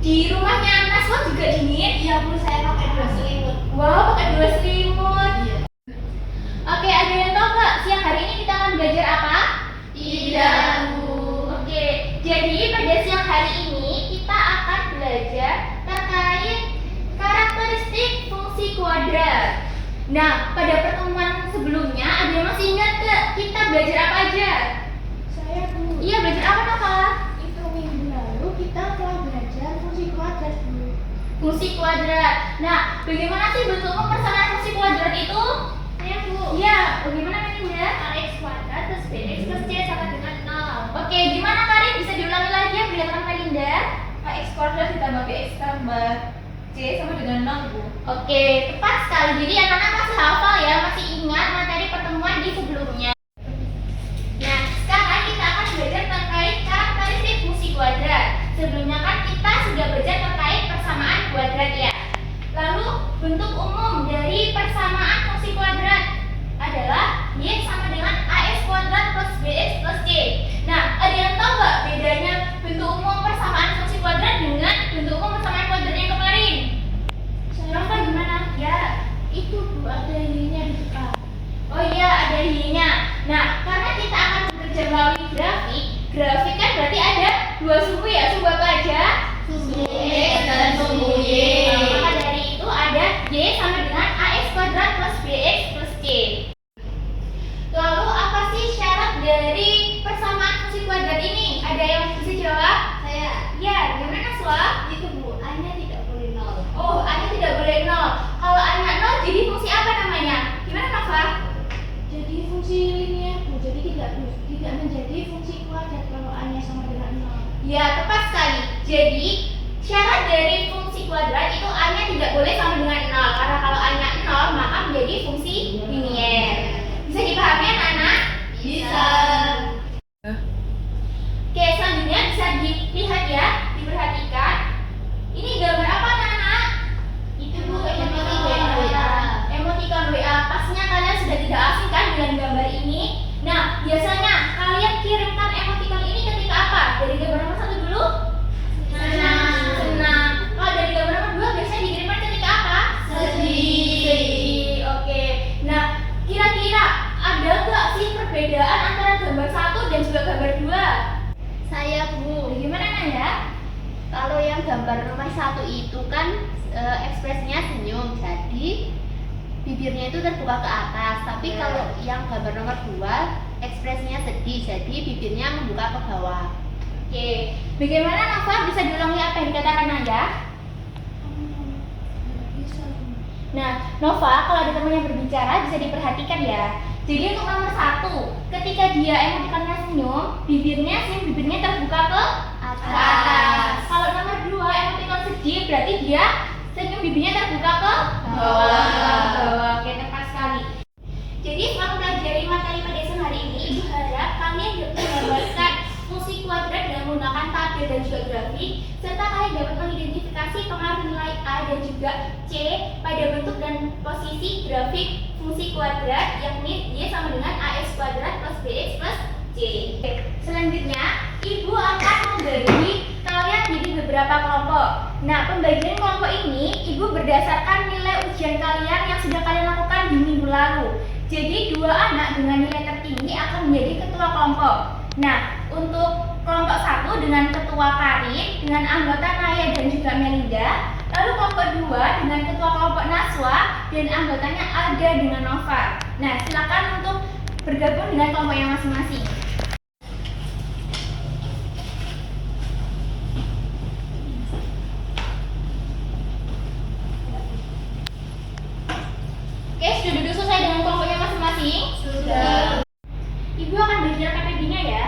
Di rumahnya Naswa juga dingin? Iya Bu, saya pakai 2 selimut. Wow, pakai 2 selimut. Iya. Oke, ada yang tahu nggak siang hari ini kita akan belajar apa? Tidak Bu. Oke, jadi pada siang hari ini kita akan belajar terkait karakteristik fungsi kuadrat. Nah, pada pertemuan sebelumnya ada yang masih ingat nggak kita belajar apa aja? Saya Bu. Iya, belajar apa Nova? Itu minggu lalu kita telah belajar fungsi kuadrat Bu. Fungsi kuadrat. Nah, bagaimana sih bentuk umum persamaan fungsi kuadrat itu? Saya Bu. Iya, bagaimana Melinda? Ax kuadrat plus bx plus c sama dengan 0. Oke, gimana Karin? Bisa diulangi lagi ya perhatikan Melinda? Ax kuadrat ditambah bx tambah c sama dengan 0 Bu. Oke, tepat sekali. Jadi anak-anak masih hafal ya, masih ingat materi pertemuan di sebelumnya. Nah, sekarang kita akan belajar terkait karakteristik fungsi kuadrat. Sebelumnya kan kita sudah belajar terkait persamaan kuadrat ya. Lalu bentuk umum dari persamaan fungsi kuadrat adalah y sama dengan ax kuadrat plus bx plus c. Nah, ada yang tahu nggak bedanya bentuk umum persamaan fungsi kuadrat dengan bentuk umum persamaan kuadrat yang kemarin? Nova gimana? Ya, Itu Bu, ada y-nya di depan. oh iya ada y-nya. Nah, karena kita akan bekerja melalui grafik, grafik kan berarti ada dua sumbu ya, sumbu apa aja? Sumbu x dan sumbu y. Nah, maka dari itu ada y sama dengan ax kuadrat plus bx plus c. Lalu apa sih syarat dari persamaan fungsi kuadrat ini? Ada yang bisa jawab? Saya. Ya, gimana Swa? Itu Bu, a-nya tidak boleh 0. Oh, a-nya tidak boleh 0. Kalau a-nya 0 jadi fungsi apa namanya? Gimana Nova? Jadi fungsi linear Bu, jadi tidak menjadi fungsi kuadrat kalau a-nya sama dengan 0. Ya, tepat sekali. Jadi, syarat dari fungsi kuadrat itu a-nya tidak boleh sama dengan 0. Karena kalau a-nya 0, maka menjadi fungsi linier. Bisa dipahami anak-anak? Bisa. Oke, selanjutnya bisa dilihat ya, diperhatikan. Ini gambar apa anak-anak? Itu Bu, Emoticon WA. Emoticon WA. Pastinya kalian sudah tidak asing kan dengan gambar ini. Nah, biasanya kalian kirimkan emoticon ini ketika apa? Dari gambar nomor 1 dulu? Senang. Kalau dari gambar nomor 2 biasanya dikirimkan ketika apa? Sedih. Oke. Nah, kira-kira ada nggak sih perbedaan antara gambar 1 dan juga gambar 2? Saya Bu. Gimana Naya? Kalau yang gambar nomor 1 itu kan ekspresinya senyum, jadi bibirnya itu terbuka ke atas. Tapi kalau yang gambar nomor 2 ekspresinya sedih, jadi bibirnya membuka ke bawah. Oke. Bagaimana Nova? Bisa diulangi apa yang dikatakan Naya? Nah, Nova, kalau ada teman yang berbicara bisa diperhatikan ya. Jadi untuk nomor 1, ketika dia emotikonnya senyum, bibirnya terbuka ke atas. Kalau nomor 2 emotikon sedih, berarti dia senyum bibirnya terbuka ke bawah. Oke, tepat sekali. Jadi setelah mempelajari materi pada siang hari ini, Ibu harap kalian dapat menggambarkan fungsi kuadrat dengan menggunakan tabel dan juga grafik, serta kalian dapat mengidentifikasi pengaruh nilai A dan juga C pada bentuk dan posisi grafik fungsi kuadrat, yakni y sama dengan ax kuadrat plus bx plus c. Selanjutnya, Ibu akan membagi kalian jadi beberapa kelompok. Nah, pembagian kelompok ini Ibu berdasarkan nilai ujian kalian yang sudah kalian lakukan di minggu lalu. Jadi 2 anak dengan nilai tertinggi akan menjadi ketua kelompok. Nah, untuk kelompok 1 dengan ketua Karin, dengan anggota Naya dan juga Melinda. Lalu kelompok 2 dengan ketua kelompok Naswa dan anggotanya Alda dengan Nova. Nah, silakan untuk bergabung dengan kelompok yang masing-masing. Oke, sudah duduk selesai dengan kelompoknya masing-masing? Sudah. Ibu akan belajar PPD-nya ya.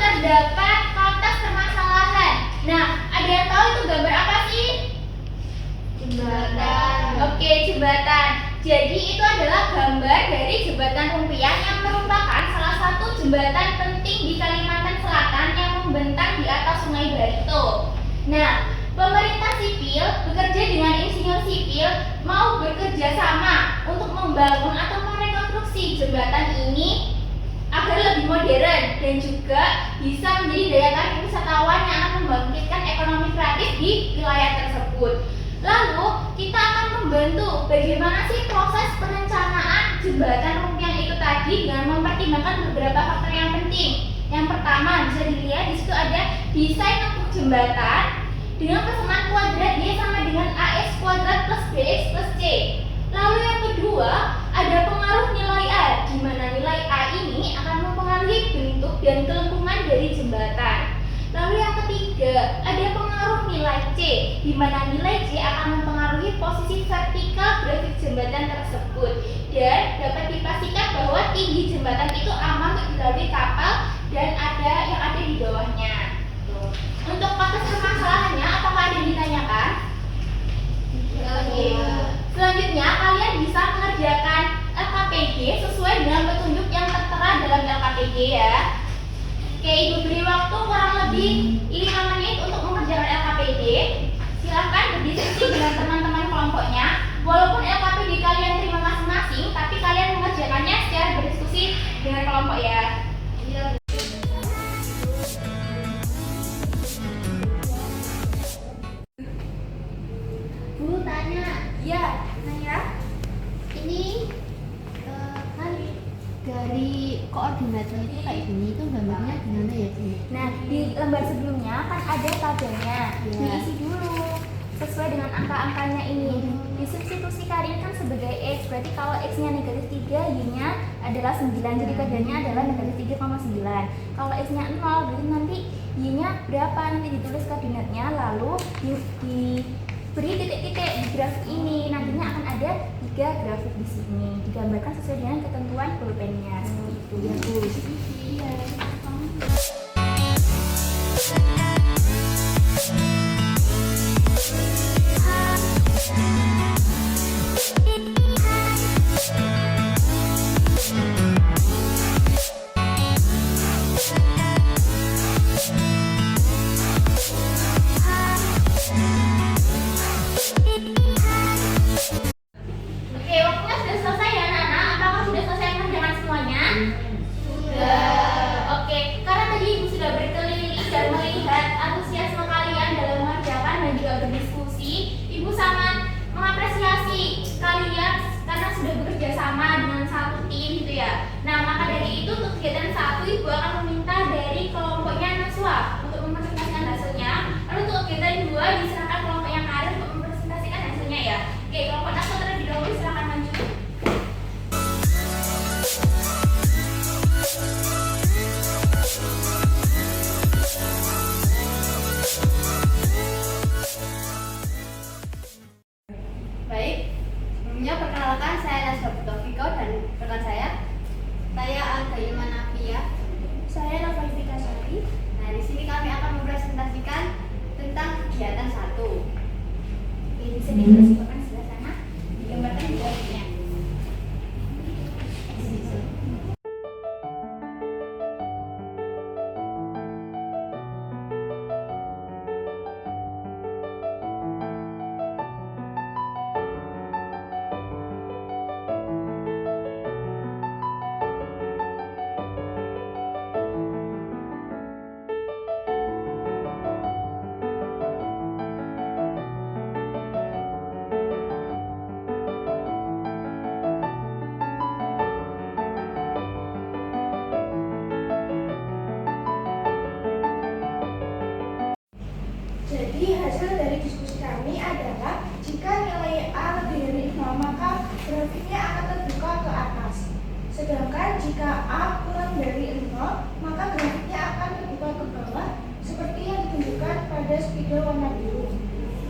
terdapat konteks permasalahan. Nah, ada yang tahu itu gambar apa sih? Jembatan. Oke, jembatan. Jadi itu adalah gambar dari jembatan Rumpiang yang merupakan salah satu jembatan penting di Kalimantan Selatan yang membentang di atas Sungai Barito. Nah, pemerintah sipil bekerja dengan insinyur sipil mau bekerja sama untuk membangun atau merekonstruksi jembatan ini agar lebih modern dan juga bisa menjadi daya tarik wisatawan yang akan membangkitkan ekonomi kreatif di wilayah tersebut. Lalu kita akan membantu bagaimana sih proses perencanaan jembatan Rumpiang itu tadi dengan mempertimbangkan beberapa faktor yang penting. Yang pertama bisa dilihat di situ ada desain untuk jembatan dengan persamaan kuadrat Y sama dengan AX kuadrat plus BX plus C. Lalu yang kedua ada pengaruh nilai A, di mana nilai A ini akan mempengaruhi bentuk dan kelengkungan dari jembatan. Lalu yang ketiga ada pengaruh nilai C, di mana nilai C akan mempengaruhi posisi vertikal grafik jembatan tersebut. Dan dapat dipastikan bahwa tinggi jembatan itu aman untuk dilalui kapal dan ada yang ada di bawahnya. Untuk konteks permasalahannya, apakah ada yang ditanyakan? Oke. Selanjutnya, kalian bisa mengerjakan LKPD sesuai dengan petunjuk yang tertera dalam LKPD ya. Oke, Ibu beri waktu kurang lebih 5 menit untuk mengerjakan LKPD. Silahkan berdiskusi dengan teman-teman kelompoknya. Walaupun LKPD kalian terima masing-masing, tapi kalian mengerjakannya secara berdiskusi dengan kelompok ya. Bu tanya, Ya, nanya. ini kan dari koordinatnya itu kayak gini, itu gambarnya gimana ya Bu? Nah, di lembar sebelumnya kan ada tabelnya. Ya. Diisi dulu sesuai dengan angka-angkanya ini. Disubstitusikan ini kan sebagai X, berarti kalau X-nya negatif 3, Y-nya adalah 9, jadi kodenya adalah negatif 3,9. Kalau X-nya 0, berarti nanti Y-nya berapa, nanti ditulis koordinatnya, lalu diberi titik-titik di grafik ini. Nantinya akan ada 3 grafik di sini, digambarkan sesuai dengan ketentuan pulpennya. Seperti itu ya Bu. Iya. Oke, waktunya sudah selesai ya anak-anak. Apakah sudah selesai mengerjakan semuanya? Oke, karena tadi Ibu sudah berkeliling dan melihat antusiasme kalian dalam mengerjakan dan juga berdiskusi, Ibu sangat mengapresiasi kalian karena sudah bekerja sama dengan satu tim gitu ya. Nah, maka dari itu untuk kegiatan 1 Ibu akan meminta dari kelompoknya Naswa untuk mempresentasikan hasilnya. Lalu untuk kegiatan 2 diserahkan kelompok yang Karir untuk mempresentasikan hasilnya ya. Oke, kelompok Naswa terlebih dahulu silakan maju. Baik, sebelumnya perkenalkan saya Naswa Putofiko dan rekan saya Angga Nafia. Saya Nova Ifrika Sari. Nah, di sini kami akan mempresentasikan tentang kegiatan 1. Oke, bisa dipersiapkan sebelah sana. Digambarkan di grafiknya. Jadi hasil dari diskusi kami adalah jika nilai A lebih dari 0 maka grafiknya akan terbuka ke atas. Sedangkan jika A kurang dari 0 maka grafiknya akan terbuka ke bawah seperti yang ditunjukkan pada spidol warna biru.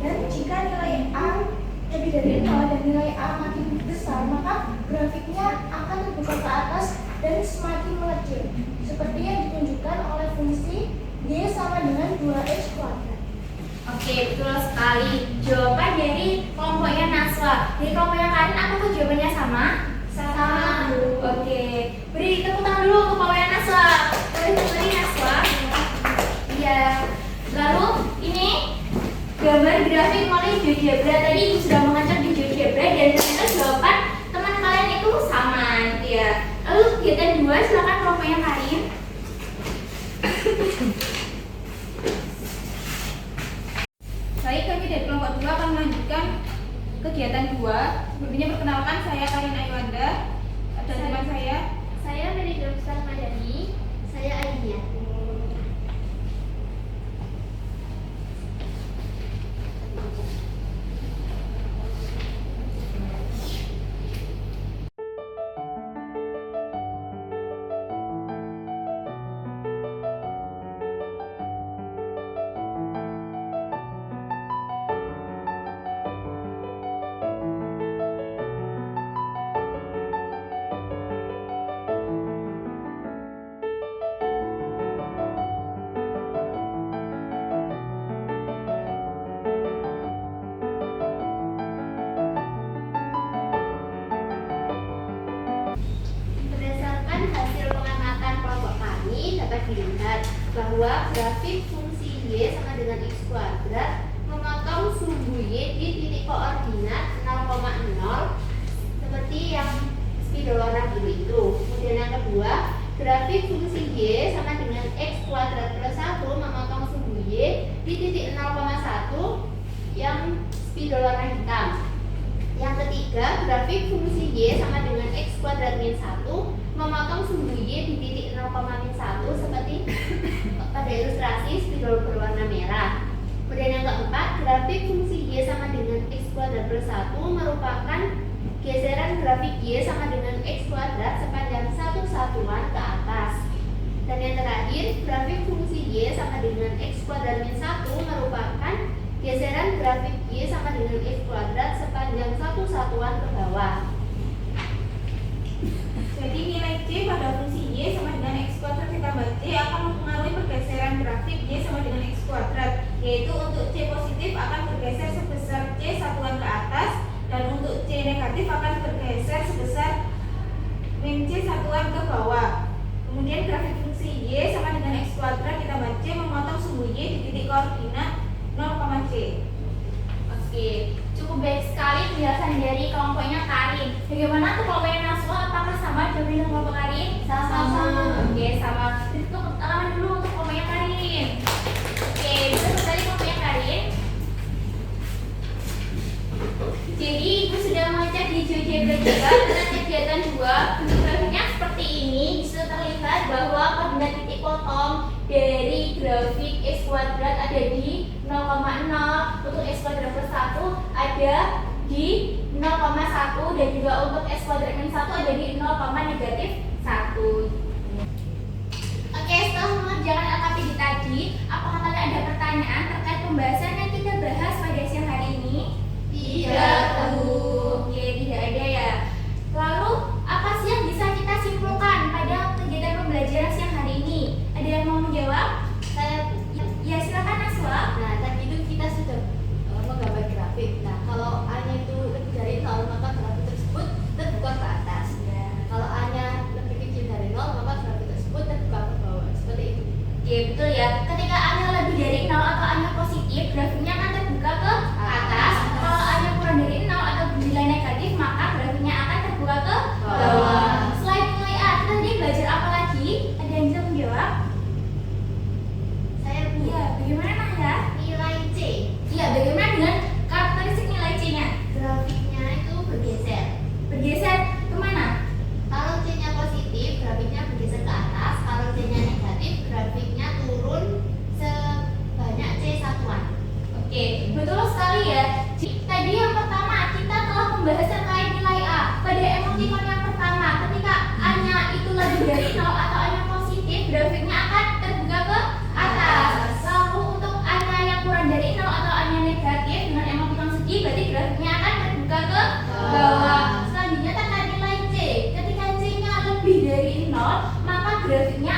Dan jika nilai A lebih dari 0 dan nilai A makin besar maka grafiknya akan terbuka ke atas dan semakin mengecil. seperti yang ditunjukkan oleh fungsi Y sama dengan 2X kuadrat. Oke, betul sekali. Jawaban dari kelompoknya Naswa. Dari kelompoknya Karin, apakah jawabannya sama? Sama. Oke, beri tepuk tangan dulu untuk kelompoknya Naswa. Boleh kembali Naswa? Iya. Lalu ini gambar grafik melalui GeoGebra. Tadi Ibu sudah mengecek di GeoGebra dan ternyata jawaban teman kalian itu sama, gitu ya. Lalu kegiatan 2, silakan kelompoknya Karin. Baik, kami dari kelompok 2 akan melanjutkan kegiatan 2. Sebelumnya perkenalkan, saya Karin Ayuanda dan teman saya. Saya Mary Dr. Madani. Saya Ainia. Berdasarkan hasil pengamatan kelompok kami dapat dilihat bahwa grafik fungsi Y sama dengan X kuadrat memotong sumbu Y di titik koordinat 0,0 seperti yang spidol warna biru itu. Kemudian yang kedua, grafik fungsi Y sama dengan X kuadrat plus 1 memotong sumbu Y di titik 0,1 yang spidol warna hitam. Yang ketiga, grafik fungsi Y sama dengan X kuadrat min 1 memotong sumbu Y di titik 0,-1 seperti pada ilustrasi spidol berwarna merah. Kemudian yang keempat, grafik fungsi Y sama dengan X kuadrat plus 1 merupakan geseran grafik Y sama dengan X kuadrat sepanjang satu satuan ke atas. Dan yang terakhir, grafik fungsi Y sama dengan X kuadrat min 1 merupakan geseran grafik Y sama dengan X kuadrat sepanjang satu satuan ke bawah. Jadi nilai C pada fungsi Y sama dengan X kuadrat ditambah C akan mempengaruhi pergeseran grafik Y sama dengan X kuadrat, yaitu untuk C positif akan bergeser sebesar C satuan ke atas dan untuk C negatif akan bergeser sebesar min C satuan ke bawah. Kemudian grafik fungsi Y sama dengan X kuadrat ditambah C memotong sumbu Y di titik koordinat 0,C. Oke, cukup baik sekali penjelasan dari kelompoknya Karin. Bagaimana tuh kelompoknya Naswa? Apakah sama jawaban dengan kelompok Karin? Sama. Oke, sama. Untuk tangan dulu untuk kelompoknya Karin. Oke, betul tadi kelompoknya Karin. Jadi Ibu sudah mengecek di GeoGebra juga dengan kegiatan 2. Bentuk grafiknya seperti ini. Bisa terlihat bahwa koordinat titik potong dari grafik X kuadrat ada di 0,0, untuk X kuadrat plus 1 ada di 0,1 dan juga untuk X kuadrat min 1 ada di 0,-1. Oke, setelah mengerjakan LKPD tadi, apakah kalian ada pertanyaan terkait pembahasan yang kita bahas pada siang hari ini? Tidak. Oke, tidak ada ya. Lalu, apa sih yang bisa kita simpulkan pada kegiatan pembelajaran siang hari ini? Ada yang mau menjawab? Ya, silakan Naswa. Nah, tadi itu kita sudah menggambar grafik. Nah, kalau A-nya itu lebih dari 0, maka grafik tersebut terbuka ke atas. Ya. Kalau A-nya lebih kecil dari 0, maka grafik tersebut terbuka ke bawah. Seperti itu. Oke, betul ya. Ketika A-nya lebih dari 0 atau A-nya positif, grafiknya akan terbuka ke atas. Kalau A-nya kurang dari 0 atau bernilai negatif, maka grafiknya akan terbuka ke bawah. Selain nilai A, kita tadi belajar apa lagi? Ada yang bisa menjawab? Saya Bu. Iya, bagaimana Nahya? Nilai C. Iya, bagaimana dengan karakteristik nilai C-nya? Grafiknya itu bergeser. Bergeser kemana? Kalau C-nya positif, grafiknya bergeser ke atas. Kalau C-nya negatif, grafiknya turun sebanyak C satuan. Oke, betul sekali ya. Tadi yang pertama kita telah membahas terkait nilai A. Pada emoticon yang pertama, ketika A-nya itu lebih dari 0 atau A-nya positif, grafiknya akan terbuka ke atas. Lalu untuk A-nya yang kurang dari 0 atau A-nya negatif dengan emoticon segi, berarti grafiknya akan terbuka ke bawah. Selanjutnya terkait nilai C. Ketika C-nya lebih dari 0, maka grafiknya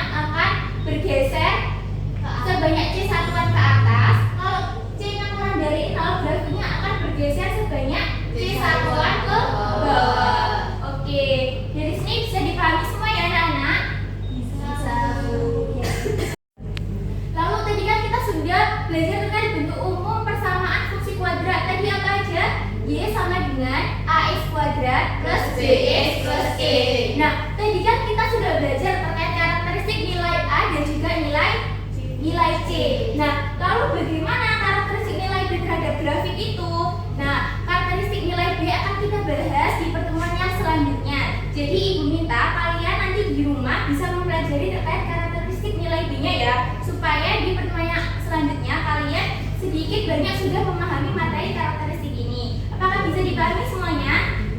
bergeser sebanyak C satuan ke bawah. Oke, dari sini bisa dipahami semua ya anak-anak? Bisa. Lalu tadi kan kita sudah belajar tentang bentuk umum persamaan fungsi kuadrat. Tadi apa aja? Y sama dengan AX kuadrat plus BX plus E. Nah, tadi kan kita sudah belajar terkait karakteristik nilai A dan juga nilai C. Nah, lalu bagaimana karakteristik nilai B terhadap grafik itu? Nah, karakteristik nilai B akan kita bahas di pertemuan yang selanjutnya. Jadi Ibu minta kalian nanti di rumah bisa mempelajari terkait karakteristik nilai B-nya ya, supaya di pertemuan yang selanjutnya kalian sedikit banyak sudah memahami materi karakteristik ini. Apakah bisa dipahami semuanya?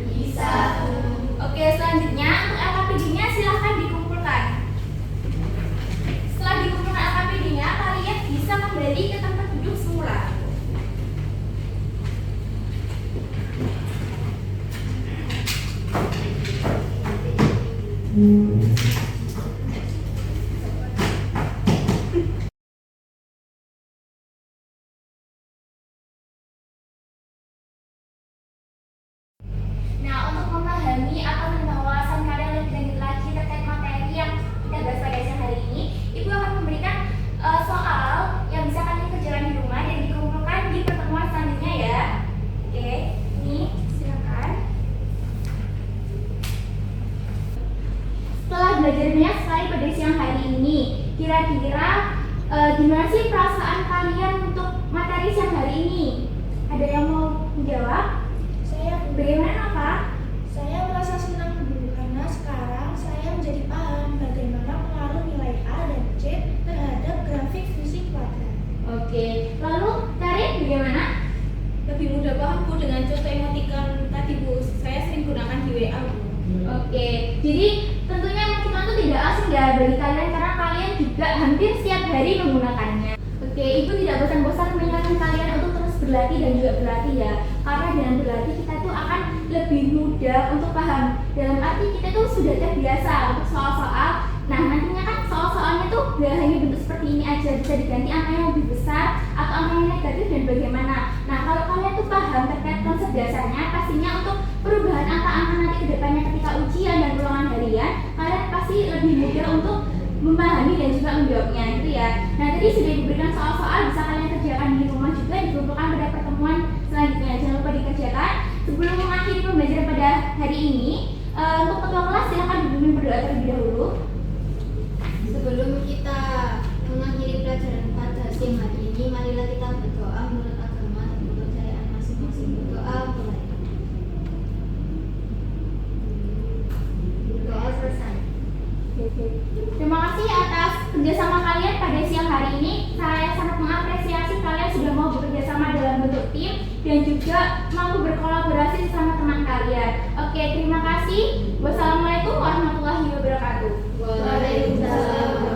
Bisa. Oke, selanjutnya untuk LKPD-nya silahkan dikumpulkan. Setelah dikumpulkan LKPD-nya, kalian bisa kembali ke tempat duduk semula. Nah, untuk memahami atau menambah wawasan kalian lebih lanjut lagi terkait materi yang kita bahas pada siang hari ini, Ibu akan memberikan soal yang bisa kalian kerjakan di rumah dan dikumpulkan di pertemuan selanjutnya ya. Oke, ini silakan. Setelah belajar banyak sekali pada siang hari ini, kira-kira gimana sih perasaan kalian untuk materi siang hari ini? Ada yang mau menjawab? Bagaimana Nova? Saya merasa senang dulu karena sekarang saya menjadi paham bagaimana pengaruh nilai A dan C terhadap grafik fungsi kuadrat. Oke, lalu Karin bagaimana? Lebih mudah paham Bu dengan contoh emoticon tadi Bu. Saya sering gunakan di WA Bu. Oke, jadi tentunya emoticon itu tidak asing ya bagi kalian karena kalian juga hampir setiap hari menggunakannya. Oke, Ibu tidak bosan-bosan mengingatkan kalian untuk terus berlatih dan juga berlatih ya. Karena dengan berlatih kita tuh akan lebih mudah untuk paham. Dalam arti kita tuh sudah terbiasa untuk soal-soal. Nah, nantinya kan soal-soalnya tuh gak hanya bentuk seperti ini aja, bisa diganti angka yang lebih besar atau angka yang negatif dan bagaimana. Nah, kalau kalian tuh paham terkait konsep dasarnya, pastinya untuk perubahan angka-angka nanti ke depannya ketika ujian dan ulangan harian, kalian pasti lebih mudah untuk memahami dan juga menjawabnya gitu ya. Nah, tadi sudah diberikan soal-soal bisa kalian kerjakan di rumah juga, dikumpulkan pada pertemuan selanjutnya. Jangan lupa dikerjakan. Sebelum mengakhiri pembelajaran pada hari ini, untuk ketua kelas silakan dipimpin berdoa terlebih dahulu. Sebelum kita mengakhiri pelajaran pada siang hari ini, marilah kita berdoa menurut agama dan kepercayaan masing-masing. Berdoa mulai. Berdoa selesai. Terima kasih atas kerjasama kalian pada siang hari ini. Saya sangat mengapresiasi kalian sudah mau bekerja sama dalam bentuk tim dan juga mampu berkolaborasi sama teman kalian. Oke, terima kasih. Wassalamualaikum warahmatullahi wabarakatuh. Waalaikumsalam.